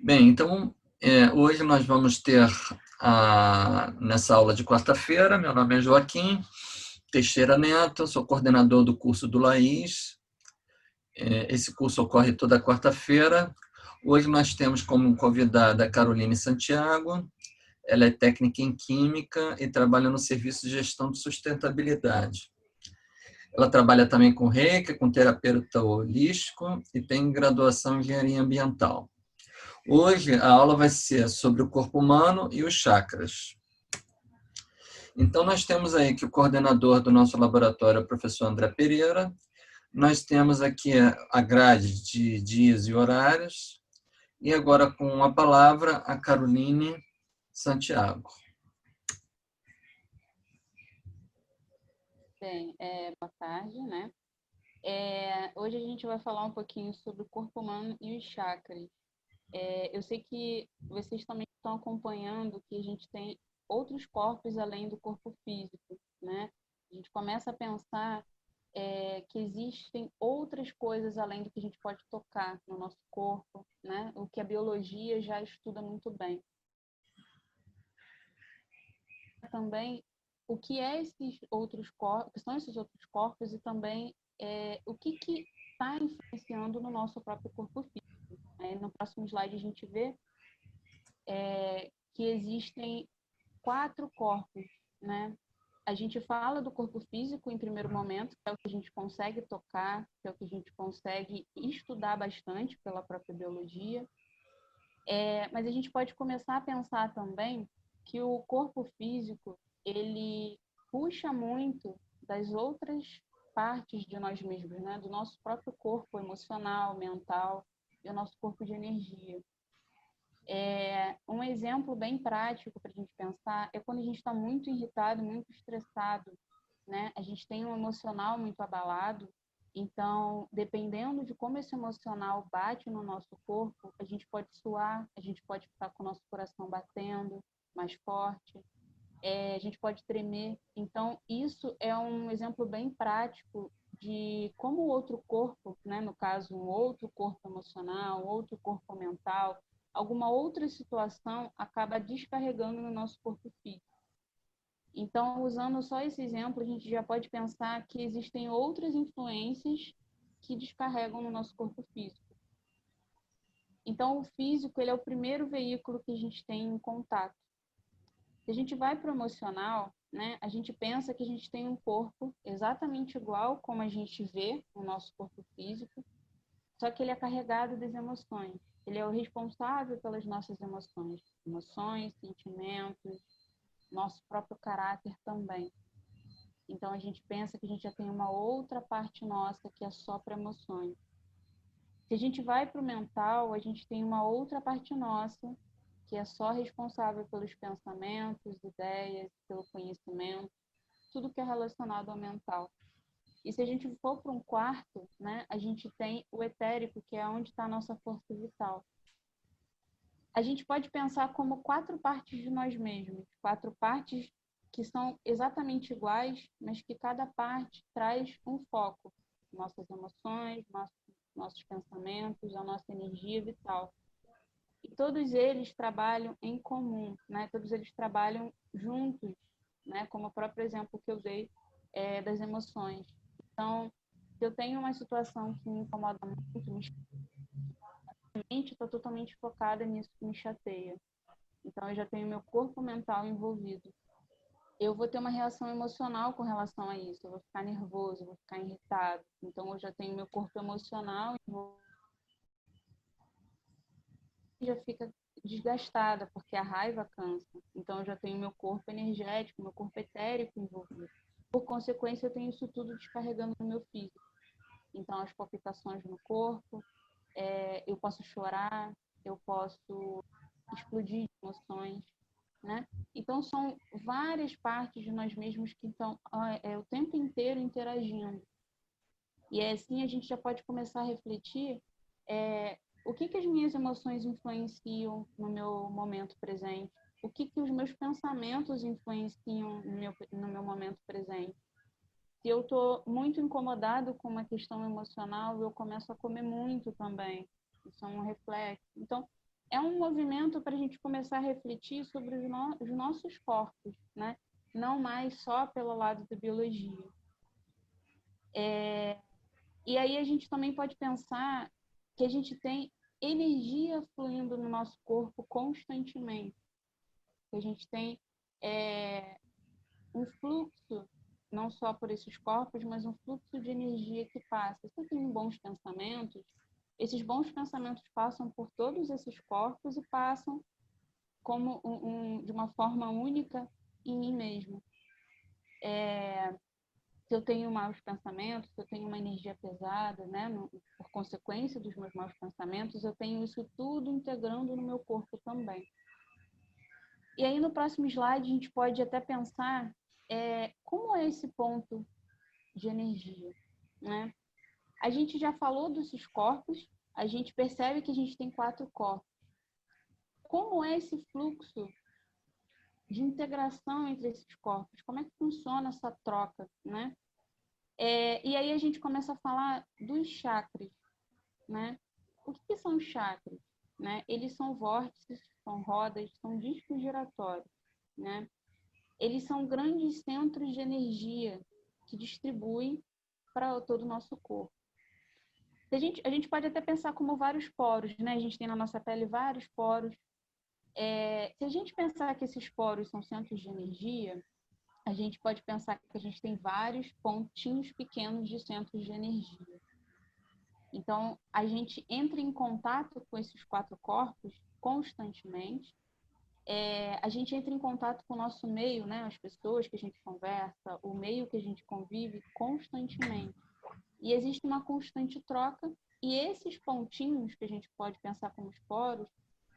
Bem, então, hoje nós vamos ter, nessa aula de quarta-feira, meu nome é Joaquim Teixeira Neto, sou coordenador do curso do Laís. Esse curso ocorre toda quarta-feira. Hoje nós temos como convidada a Caroline Santiago. Ela é técnica em Química e trabalha no Serviço de Gestão de Sustentabilidade. Ela trabalha também com Reiki, com terapeuta holístico e tem graduação em Engenharia Ambiental. Hoje a aula vai ser sobre o corpo humano e os chakras. Então nós temos aí que o coordenador do nosso laboratório é o professor André Pereira. Nós temos aqui a grade de dias e horários. E agora com a palavra a Caroline Santiago. Bem, boa tarde, né? Hoje a gente vai falar um pouquinho sobre o corpo humano e os chakras. Eu sei que vocês também estão acompanhando que a gente tem outros corpos além do corpo físico, né? A gente começa a pensar que existem outras coisas além do que a gente pode tocar no nosso corpo, né? O que a biologia já estuda muito bem. Também o que esses outros corpos, que são esses outros corpos e também o que está influenciando no nosso próprio corpo físico. No próximo slide a gente vê que existem 4 corpos, né? A gente fala do corpo físico em primeiro momento, que é o que a gente consegue tocar, que é o que a gente consegue estudar bastante pela própria biologia. Mas a gente pode começar a pensar também que o corpo físico, ele puxa muito das outras partes de nós mesmos, né? Do nosso próprio corpo emocional, mental e o nosso corpo de energia. Um exemplo bem prático para a gente pensar é quando a gente está muito irritado, muito estressado, né? A gente tem um emocional muito abalado, então, dependendo de como esse emocional bate no nosso corpo, a gente pode suar, a gente pode ficar com o nosso coração batendo mais forte, a gente pode tremer. Então, isso é um exemplo bem prático de como o outro corpo, né, no caso, um outro corpo emocional, outro corpo mental, alguma outra situação acaba descarregando no nosso corpo físico. Então, usando só esse exemplo, a gente já pode pensar que existem outras influências que descarregam no nosso corpo físico. Então, o físico ele é o primeiro veículo que a gente tem em contato. Se a gente vai para o emocional, né, a gente pensa que a gente tem um corpo exatamente igual como a gente vê no nosso corpo físico, só que ele é carregado das emoções. Ele é o responsável pelas nossas emoções, sentimentos, nosso próprio caráter também. Então, a gente pensa que a gente já tem uma outra parte nossa que é só para emoções. Se a gente vai para o mental, a gente tem uma outra parte nossa que é só responsável pelos pensamentos, ideias, pelo conhecimento, tudo que é relacionado ao mental. E se a gente for para um quarto, né, a gente tem o etérico, que é onde está a nossa força vital. A gente pode pensar como 4 partes de nós mesmos, 4 partes que são exatamente iguais, mas que cada parte traz um foco. Nossas emoções, nossos pensamentos, a nossa energia vital. E todos eles trabalham em comum, né? Todos eles trabalham juntos, né? Como o próprio exemplo que eu dei das emoções. Então, se eu tenho uma situação que me incomoda muito, minha mente está totalmente focada nisso que me chateia. Então, eu já tenho meu corpo mental envolvido. Eu vou ter uma reação emocional com relação a isso. Eu vou ficar nervoso, eu vou ficar irritado. Então, eu já tenho meu corpo emocional envolvido. Já fica desgastada, porque a raiva cansa. Então, eu já tenho meu corpo energético, meu corpo etérico envolvido. Por consequência, eu tenho isso tudo descarregando no meu físico. Então, as palpitações no corpo, eu posso chorar, eu posso explodir de emoções, né? Então, são várias partes de nós mesmos que estão o tempo inteiro interagindo. E assim a gente já pode começar a refletir o que as minhas emoções influenciam no meu momento presente, o que os meus pensamentos influenciam no meu momento presente. Se eu estou muito incomodado com uma questão emocional, eu começo a comer muito também. Isso é um reflexo. Então, é um movimento para a gente começar a refletir sobre os nossos corpos, né? Não mais só pelo lado da biologia. E aí a gente também pode pensar que a gente tem energia fluindo no nosso corpo constantemente. Que a gente tem um fluxo, não só por esses corpos, mas um fluxo de energia que passa. Se eu tenho bons pensamentos, esses bons pensamentos passam por todos esses corpos e passam como de uma forma única em mim mesmo. Se eu tenho maus pensamentos, se eu tenho uma energia pesada, né, por consequência dos meus maus pensamentos, eu tenho isso tudo integrando no meu corpo também. E aí no próximo slide a gente pode até pensar como é esse ponto de energia, né? A gente já falou desses corpos, a gente percebe que a gente tem 4 corpos. Como é esse fluxo de integração entre esses corpos? Como é que funciona essa troca, né? E aí a gente começa a falar dos chakras, né? O que são os chakras? Né? Eles são vórtices, são rodas, são discos giratórios, né? Eles são grandes centros de energia que distribuem para todo o nosso corpo. A gente pode até pensar como vários poros, né? A gente tem na nossa pele vários poros. Se a gente pensar que esses poros são centros de energia, a gente pode pensar que a gente tem vários pontinhos pequenos de centros de energia. Então, a gente entra em contato com esses 4 corpos constantemente. A gente entra em contato com o nosso meio, né? As pessoas que a gente conversa, o meio que a gente convive constantemente. E existe uma constante troca. E esses pontinhos, que a gente pode pensar como os poros,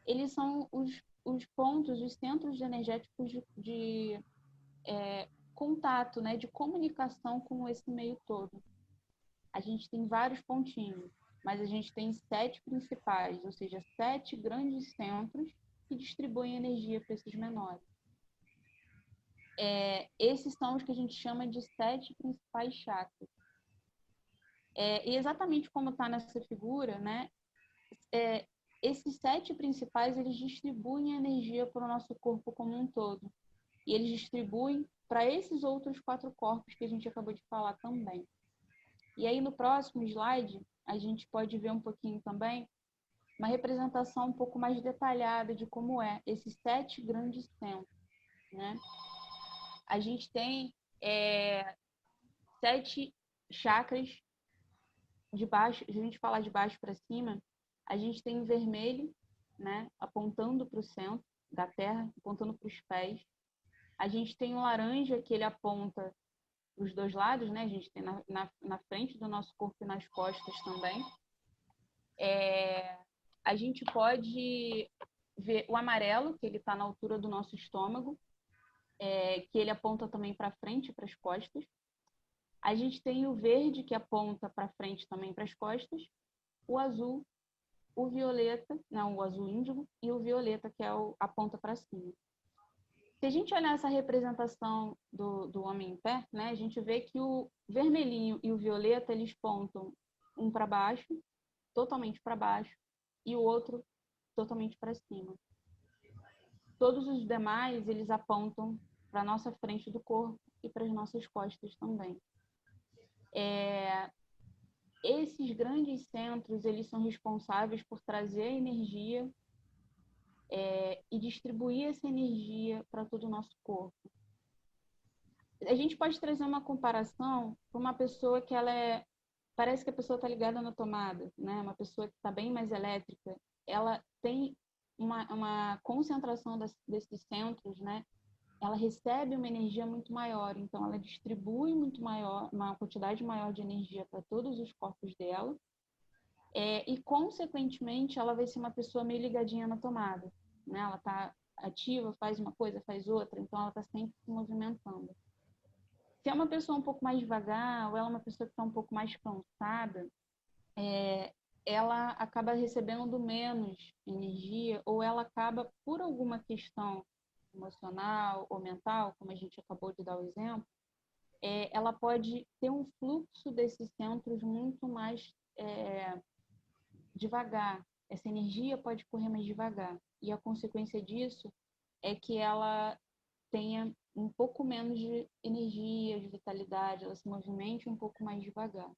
eles são os pontos, os centros energéticos de contato, né? De comunicação com esse meio todo. A gente tem vários pontinhos, mas a gente tem 7 principais, ou seja, 7 grandes centros que distribuem energia para esses menores. Esses são os que a gente chama de 7 principais chakras. E exatamente como está nessa figura, né? Esses 7 principais, eles distribuem energia para o nosso corpo como um todo. E eles distribuem para esses outros 4 corpos que a gente acabou de falar também. E aí, no próximo slide, a gente pode ver um pouquinho também uma representação um pouco mais detalhada de como é esses 7 grandes centros, né? A gente tem 7 chakras de baixo, se a gente falar de baixo para cima, a gente tem o vermelho, né, apontando para o centro da Terra, apontando para os pés. A gente tem o laranja, que ele aponta para os 2 lados, né? A gente tem na frente do nosso corpo e nas costas também. A gente pode ver o amarelo, que ele está na altura do nosso estômago, que ele aponta também para frente, para as costas. A gente tem o verde, que aponta para frente também para as costas. O azul, o violeta, não, o azul índigo, e o violeta, que aponta para cima. Se a gente olhar essa representação do homem em pé, né, a gente vê que o vermelhinho e o violeta, eles pontam um para baixo, totalmente para baixo, e o outro totalmente para cima. Todos os demais, eles apontam para a nossa frente do corpo e para as nossas costas também. Esses grandes centros, eles são responsáveis por trazer a energia e distribuir essa energia para todo o nosso corpo. A gente pode trazer uma comparação para uma pessoa que parece que a pessoa está ligada na tomada, né? Uma pessoa que está bem mais elétrica, ela tem uma concentração desses centros, né? Ela recebe uma energia muito maior, então ela distribui muito maior, uma quantidade maior de energia para todos os corpos dela, e consequentemente ela vai ser uma pessoa meio ligadinha na tomada, né? Ela está ativa, faz uma coisa, faz outra, então ela está sempre se movimentando. Se é uma pessoa um pouco mais devagar, ou ela é uma pessoa que está um pouco mais cansada, ela acaba recebendo menos energia, ou ela acaba, por alguma questão emocional ou mental, como a gente acabou de dar o exemplo, ela pode ter um fluxo desses centros muito mais devagar, essa energia pode correr mais devagar. E a consequência disso é que ela tenha um pouco menos de energia, de vitalidade, ela se movimente um pouco mais devagar.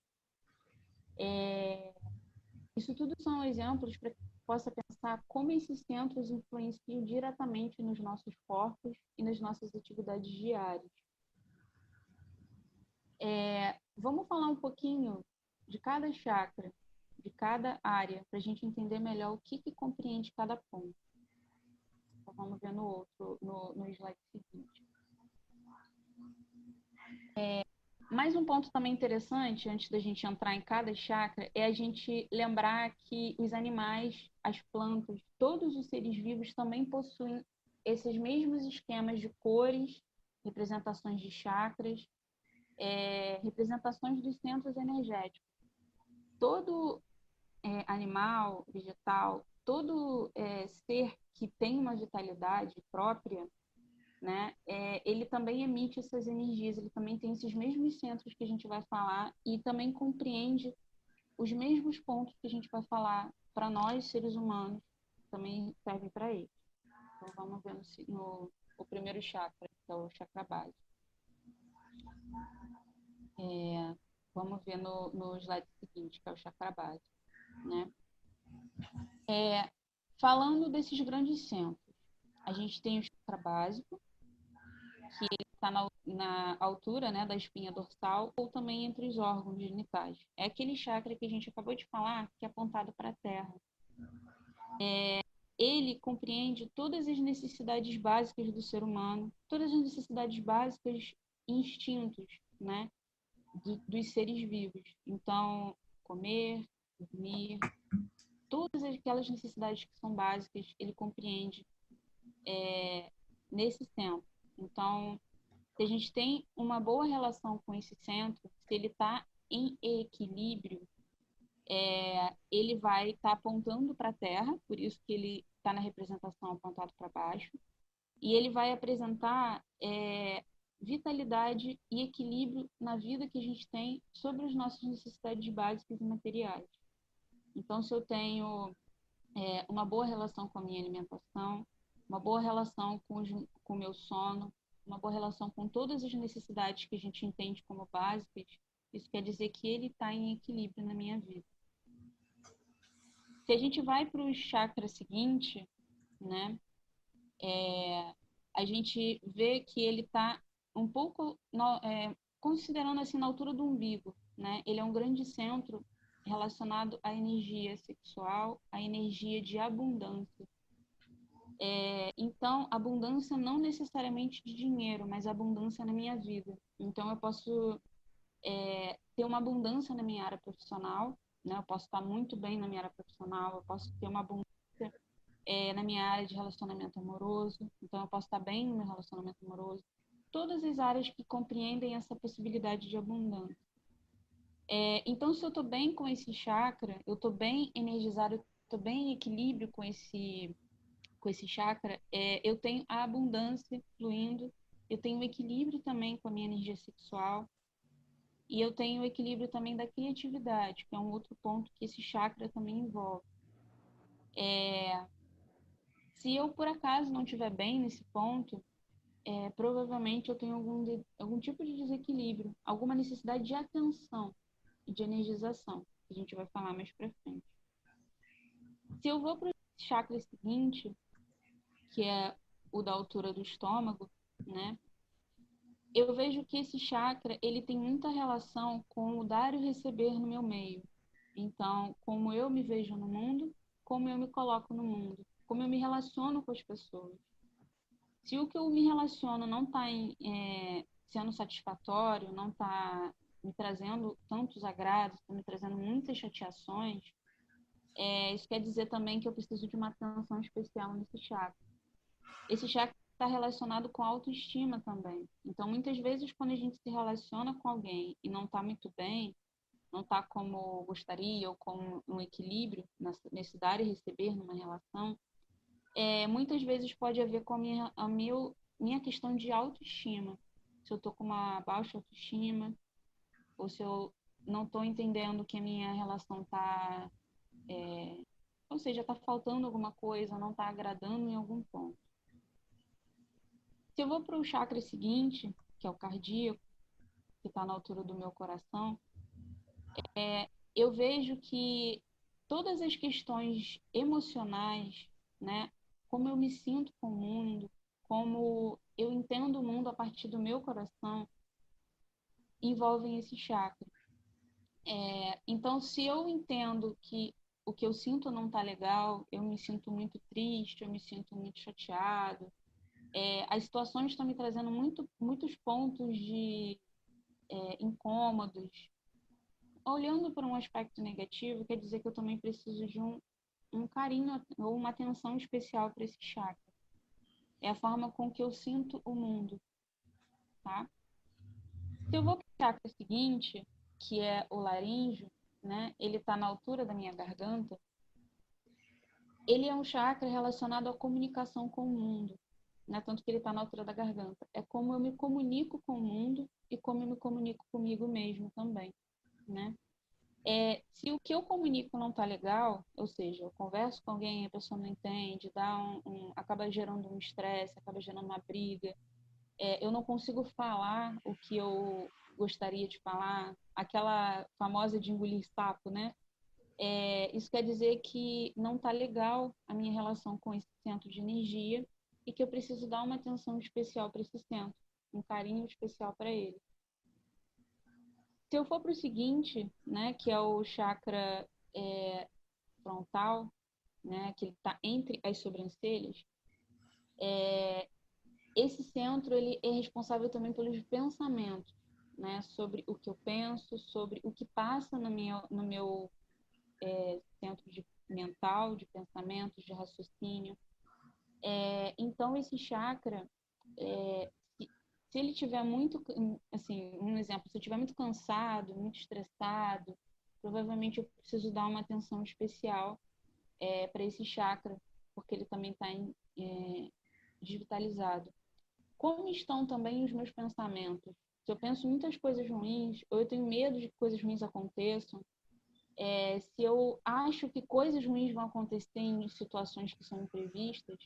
Isso tudo são exemplos para que possa pensar como esses centros influenciam diretamente nos nossos corpos e nas nossas atividades diárias. Vamos falar um pouquinho de cada chakra, de cada área, para a gente entender melhor o que compreende cada ponto. Então, vamos ver no slide seguinte. Mais um ponto também interessante, antes da gente entrar em cada chakra, é a gente lembrar que os animais, as plantas, todos os seres vivos também possuem esses mesmos esquemas de cores, representações de chakras, representações dos centros energéticos. Todo animal, vegetal, todo ser que tem uma vitalidade própria, né, ele também emite essas energias, ele também tem esses mesmos centros que a gente vai falar e também compreende os mesmos pontos que a gente vai falar para nós, seres humanos, também servem para ele. Então, vamos ver o primeiro chakra, que é o chakra base. Vamos ver no slide seguinte, que é o chakra base, né? Falando desses grandes centros, a gente tem o chakra básico, que está na altura, né, da espinha dorsal ou também entre os órgãos genitais. É aquele chakra que a gente acabou de falar, que é apontado para a Terra. Ele compreende todas as necessidades básicas do ser humano, todas as necessidades básicas e instintos, né, dos seres vivos. Então, comer, dormir, todas aquelas necessidades que são básicas, ele compreende nesse centro. Então, se a gente tem uma boa relação com esse centro, se ele está em equilíbrio, ele vai estar apontando para a Terra, por isso que ele está na representação apontado para baixo, e ele vai apresentar vitalidade e equilíbrio na vida que a gente tem sobre as nossas necessidades básicas e materiais. Então, se eu tenho uma boa relação com a minha alimentação, uma boa relação com o meu sono, uma boa relação com todas as necessidades que a gente entende como básicas, isso quer dizer que ele está em equilíbrio na minha vida. Se a gente vai para o chakra seguinte, né, a gente vê que ele está um pouco, considerando assim, na altura do umbigo, né? Ele é um grande centro relacionado à energia sexual, à energia de abundância. Então, abundância não necessariamente de dinheiro, mas abundância na minha vida. Então, eu posso ter uma abundância na minha área profissional, né? Eu posso estar muito bem na minha área profissional, eu posso ter uma abundância na minha área de relacionamento amoroso, então eu posso estar bem no meu relacionamento amoroso. Todas as áreas que compreendem essa possibilidade de abundância. Então, se eu estou bem com esse chakra, eu estou bem energizado, eu estou bem em equilíbrio com esse chakra, eu tenho a abundância fluindo, eu tenho o equilíbrio também com a minha energia sexual, e eu tenho o equilíbrio também da criatividade, que é um outro ponto que esse chakra também envolve. Se eu, por acaso, não estiver bem nesse ponto, provavelmente eu tenho algum tipo de desequilíbrio, alguma necessidade de atenção e de energização, que a gente vai falar mais pra frente. Se eu vou para o chakra seguinte, que é o da altura do estômago, né? Eu vejo que esse chakra, ele tem muita relação com o dar e o receber no meu meio. Então, como eu me vejo no mundo, como eu me coloco no mundo, como eu me relaciono com as pessoas. Se o que eu me relaciono não está sendo satisfatório, não está me trazendo tantos agrados, está me trazendo muitas chateações, isso quer dizer também que eu preciso de uma atenção especial nesse chakra. Esse chakra está relacionado com autoestima também. Então, muitas vezes, quando a gente se relaciona com alguém e não está muito bem, não está como gostaria ou com um equilíbrio nesse dar e receber numa relação, muitas vezes pode haver com a minha questão de autoestima. Se eu estou com uma baixa autoestima, ou se eu não estou entendendo que a minha relação está Ou seja, está faltando alguma coisa, não está agradando em algum ponto. Se eu vou para o chakra seguinte, que é o cardíaco, que está na altura do meu coração, eu vejo que todas as questões emocionais, né, como eu me sinto com o mundo, como eu entendo o mundo a partir do meu coração, envolvem esse chakra. Então, se eu entendo que o que eu sinto não está legal, eu me sinto muito triste, eu me sinto muito chateado, as situações estão me trazendo muitos pontos de incômodos. Olhando para um aspecto negativo, quer dizer que eu também preciso de um carinho ou uma atenção especial para esse chakra. É a forma com que eu sinto o mundo, tá? Se eu vou para o chakra seguinte, que é o laríngeo, né? Ele está na altura da minha garganta. Ele é um chakra relacionado à comunicação com o mundo, né? Tanto que ele está na altura da garganta. É como eu me comunico com o mundo e como eu me comunico comigo mesmo também, né? Se o que eu comunico não está legal, ou seja, eu converso com alguém, a pessoa não entende, acaba gerando um estresse, acaba gerando uma briga, eu não consigo falar o que eu gostaria de falar, aquela famosa de engolir sapo, né? Isso quer dizer que não está legal a minha relação com esse centro de energia e que eu preciso dar uma atenção especial para esse centro, um carinho especial para ele. Se eu for para o seguinte, né, que é o chakra frontal, né, que ele está entre as sobrancelhas, esse centro ele é responsável também pelos pensamentos, né, sobre o que eu penso, sobre o que passa no meu centro mental, de pensamentos, de raciocínio. Então, esse chakra, se ele tiver muito, assim, um exemplo, se eu estiver muito cansado, muito estressado, provavelmente eu preciso dar uma atenção especial para esse chakra, porque ele também está digitalizado. Como estão também os meus pensamentos? Se eu penso muitas coisas ruins, ou eu tenho medo de que coisas ruins aconteçam, se eu acho que coisas ruins vão acontecer em situações que são imprevistas,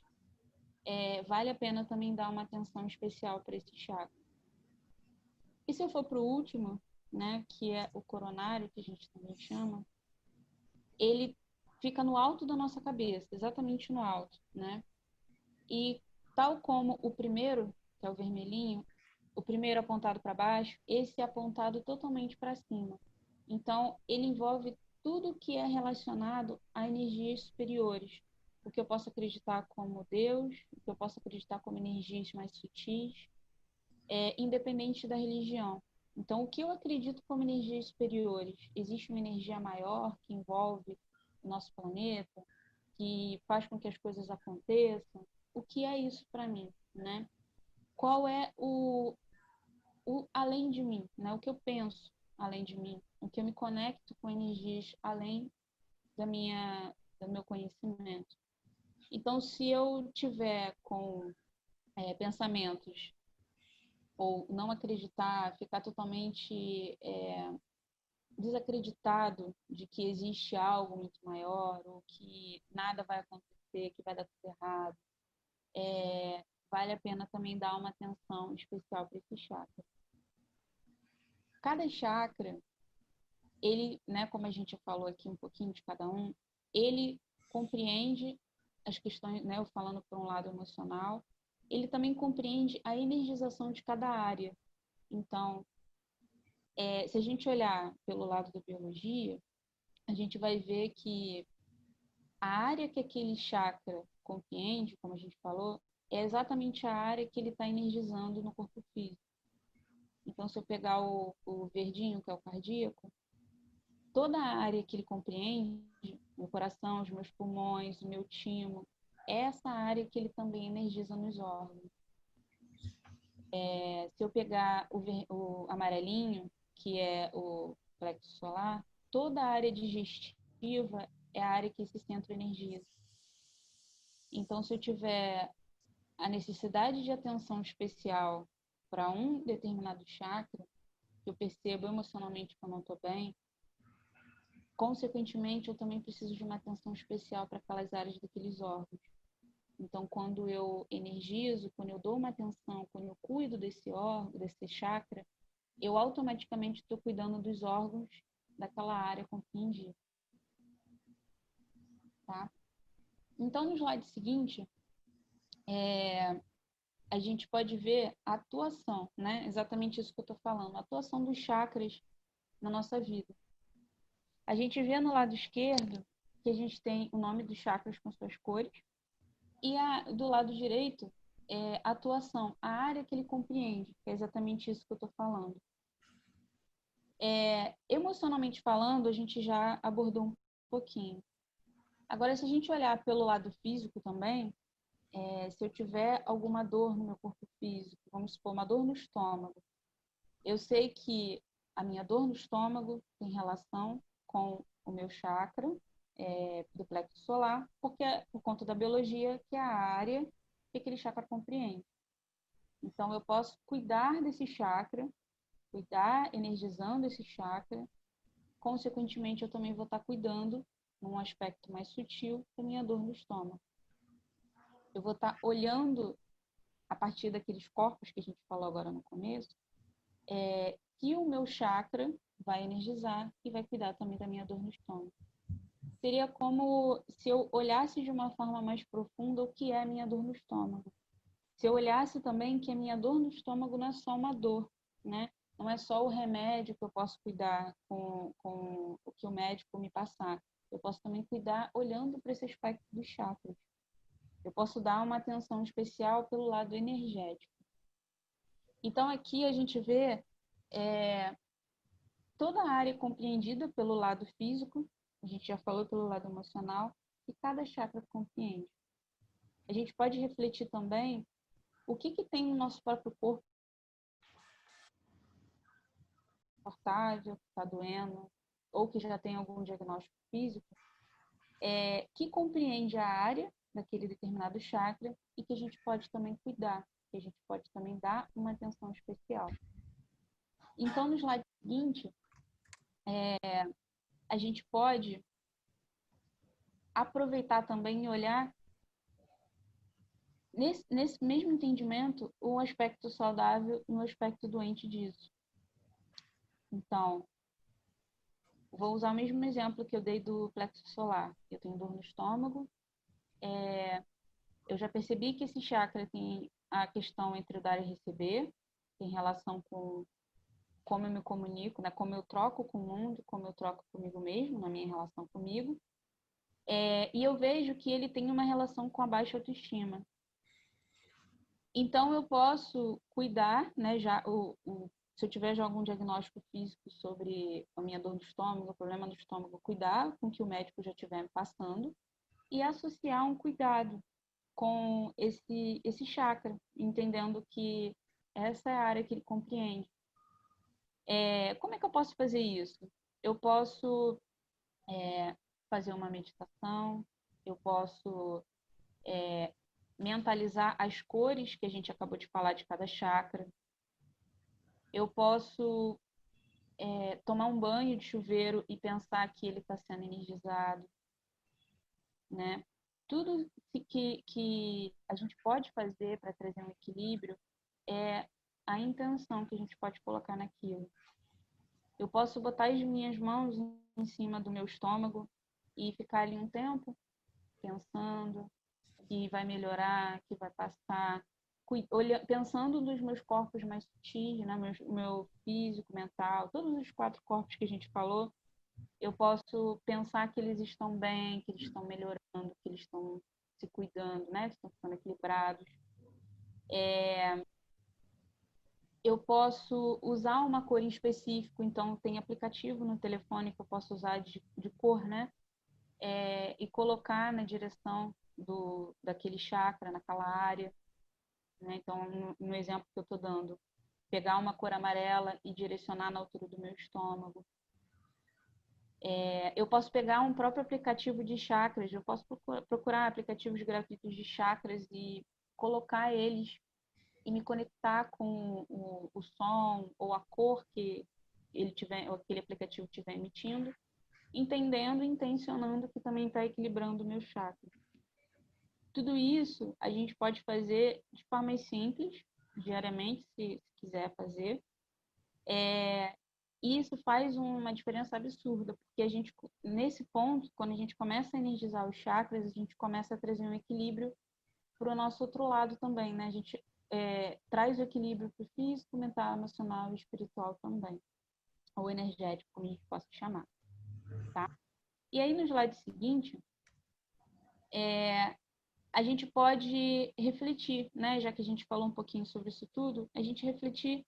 vale a pena também dar uma atenção especial para esse chakra. E se eu for para o último, né, que é o coronário, que a gente também chama, ele fica no alto da nossa cabeça, exatamente no alto, né? E tal como o primeiro, que é o vermelhinho, o primeiro apontado para baixo, esse é apontado totalmente para cima. Então, ele envolve tudo que é relacionado a energias superiores. O que eu posso acreditar como Deus, o que eu posso acreditar como energias mais sutis, independente da religião. Então, o que eu acredito como energias superiores? Existe uma energia maior que envolve o nosso planeta, que faz com que as coisas aconteçam? O que é isso para mim, né? Qual é o além de mim, né? O que eu penso além de mim, o que eu me conecto com energias além do meu conhecimento. Então, se eu tiver com pensamentos ou não acreditar, ficar totalmente desacreditado de que existe algo muito maior ou que nada vai acontecer, que vai dar tudo errado, vale a pena também dar uma atenção especial para esse chakra. Cada chakra, ele, né, como a gente já falou aqui um pouquinho de cada um, ele compreende as questões, né, eu falando por um lado emocional, ele também compreende a energização de cada área. Então, se a gente olhar pelo lado da biologia, a gente vai ver que a área que aquele chakra compreende, como a gente falou, é exatamente a área que ele está energizando no corpo físico. Então, se eu pegar o verdinho, que é o cardíaco, toda a área que ele compreende, meu coração, os meus pulmões, o meu timo, é essa área que ele também energiza nos órgãos. Se eu pegar o amarelinho, que é o plexo solar, toda a área digestiva é a área que esse centro energiza. Então, se eu tiver a necessidade de atenção especial para um determinado chakra, que eu percebo emocionalmente que eu não estou bem, consequentemente, eu também preciso de uma atenção especial para aquelas áreas daqueles órgãos. Então, quando eu energizo, quando eu dou uma atenção, quando eu cuido desse órgão, desse chakra, eu automaticamente estou cuidando dos órgãos daquela área compreendida, tá? Então, no slide seguinte, a gente pode ver a atuação, né? Exatamente isso que eu estou falando, a atuação dos chakras na nossa vida. A gente vê no lado esquerdo que a gente tem o nome dos chakras com suas cores e do lado direito é a atuação, a área que ele compreende, que é exatamente isso que eu estou falando. Emocionalmente falando, a gente já abordou um pouquinho. Agora, se a gente olhar pelo lado físico também, se eu tiver alguma dor no meu corpo físico, vamos supor, uma dor no estômago, eu sei que a minha dor no estômago tem relação com o meu chakra do plexo solar, porque é por conta da biologia, que é a área que aquele chakra compreende. Então, eu posso cuidar desse chakra, cuidar energizando esse chakra, consequentemente, eu também vou estar cuidando, num aspecto mais sutil, da minha dor no estômago. Eu vou estar olhando, a partir daqueles corpos que a gente falou agora no começo, que o meu chakra vai energizar e vai cuidar também da minha dor no estômago. Seria como se eu olhasse de uma forma mais profunda o que é a minha dor no estômago. Se eu olhasse também que a minha dor no estômago não é só uma dor, né? Não é só o remédio que eu posso cuidar com o que o médico me passar. Eu posso também cuidar olhando para esse aspecto dos chakras. Eu posso dar uma atenção especial pelo lado energético. Então, aqui a gente vê toda a área compreendida pelo lado físico, a gente já falou pelo lado emocional, e cada chakra compreende. A gente pode refletir também o que tem no nosso próprio corpo confortável, que está doendo, ou que já tem algum diagnóstico físico, que compreende a área daquele determinado chakra e que a gente pode também cuidar, que a gente pode também dar uma atenção especial. Então, no slide seguinte, a gente pode aproveitar também e olhar nesse mesmo entendimento o aspecto saudável e o aspecto doente disso. Então, vou usar o mesmo exemplo que eu dei do plexo solar. Eu tenho dor no estômago. Eu já percebi que esse chakra tem a questão entre o dar e receber, tem relação com como eu me comunico, né? Como eu troco com o mundo, como eu troco comigo mesmo, na minha relação comigo. E eu vejo que ele tem uma relação com a baixa autoestima. Então, eu posso cuidar, né? Se eu tiver já algum diagnóstico físico sobre a minha dor no estômago, o problema no estômago, cuidar com o que o médico já estiver me passando e associar um cuidado com esse chakra, entendendo que essa é a área que ele compreende. Como é que eu posso fazer isso? Eu posso fazer uma meditação, eu posso mentalizar as cores que a gente acabou de falar de cada chakra, eu posso tomar um banho de chuveiro e pensar que ele está sendo energizado, né? Tudo que a gente pode fazer para trazer um equilíbrio é a intenção que a gente pode colocar naquilo. Eu posso botar as minhas mãos em cima do meu estômago e ficar ali um tempo pensando que vai melhorar, que vai passar, pensando nos meus corpos mais sutis, né? meu físico, mental, todos os 4 corpos que a gente falou, eu posso pensar que eles estão bem, que eles estão melhorando, que eles estão se cuidando, né? Estão ficando equilibrados. Eu posso usar uma cor em específico, então tem aplicativo no telefone que eu posso usar de cor, né? E colocar na direção daquele chakra, naquela área. Né? Então, no exemplo que eu estou dando, pegar uma cor amarela e direcionar na altura do meu estômago. Eu posso pegar um próprio aplicativo de chakras, eu posso procurar aplicativos gratuitos de chakras e colocar eles e me conectar com o som ou a cor que aquele aplicativo estiver emitindo entendendo e intencionando que também está equilibrando o meu chakra. Tudo isso a gente pode fazer de forma simples, diariamente, se quiser fazer. E isso faz uma diferença absurda, porque a gente, nesse ponto, quando a gente começa a energizar os chakras, a gente começa a trazer um equilíbrio para o nosso outro lado também, né? A gente traz o equilíbrio para o físico, mental, emocional e espiritual também, ou energético, como a gente possa chamar, tá? E aí, no slide seguinte, a gente pode refletir, né? Já que a gente falou um pouquinho sobre isso tudo, a gente refletir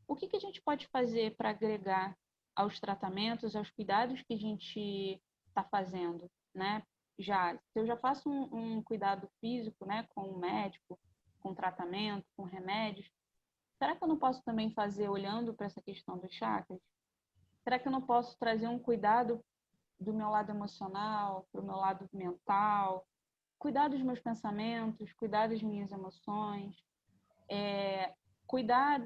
o que a gente pode fazer para agregar aos tratamentos, aos cuidados que a gente está fazendo, né? Se eu já faço um cuidado físico, né, com o médico, com tratamento, com remédios, será que eu não posso também fazer olhando para essa questão dos chakras? Será que eu não posso trazer um cuidado do meu lado emocional, para o meu lado mental, cuidar dos meus pensamentos, cuidar das minhas emoções, cuidar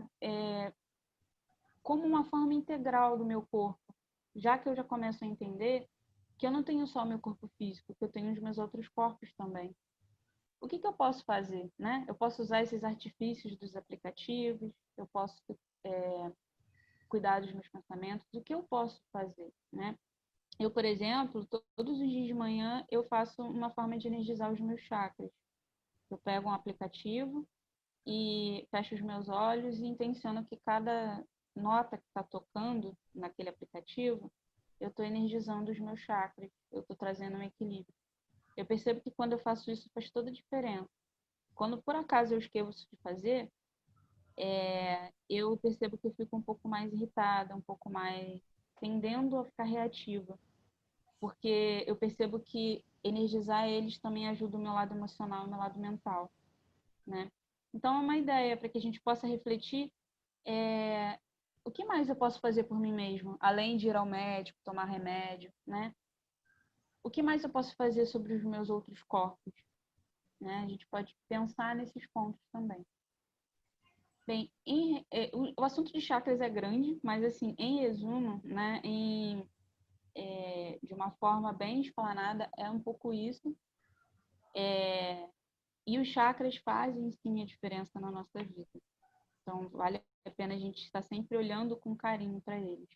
como uma forma integral do meu corpo, já que eu já começo a entender que eu não tenho só o meu corpo físico, que eu tenho os meus outros corpos também. O que eu posso fazer, né? Eu posso usar esses artifícios dos aplicativos, eu posso cuidar dos meus pensamentos, o que eu posso fazer, né? Eu, por exemplo, todos os dias de manhã eu faço uma forma de energizar os meus chakras. Eu pego um aplicativo e fecho os meus olhos e intenciono que cada nota que está tocando naquele aplicativo, eu estou energizando os meus chakras, eu estou trazendo um equilíbrio. Eu percebo que quando eu faço isso faz toda a diferença. Quando por acaso eu esqueço de fazer, eu percebo que eu fico um pouco mais irritada, um pouco mais tendendo a ficar reativa, porque eu percebo que energizar eles também ajuda o meu lado emocional e o meu lado mental, né? Então é uma ideia para que a gente possa refletir o que mais eu posso fazer por mim mesmo, além de ir ao médico, tomar remédio, né? O que mais eu posso fazer sobre os meus outros corpos, né? A gente pode pensar nesses pontos também. Bem, o assunto de chakras é grande, mas assim, em resumo, né, de uma forma bem explanada, é um pouco isso. E os chakras fazem sim a diferença na nossa vida. Então, vale a pena a gente estar sempre olhando com carinho para eles.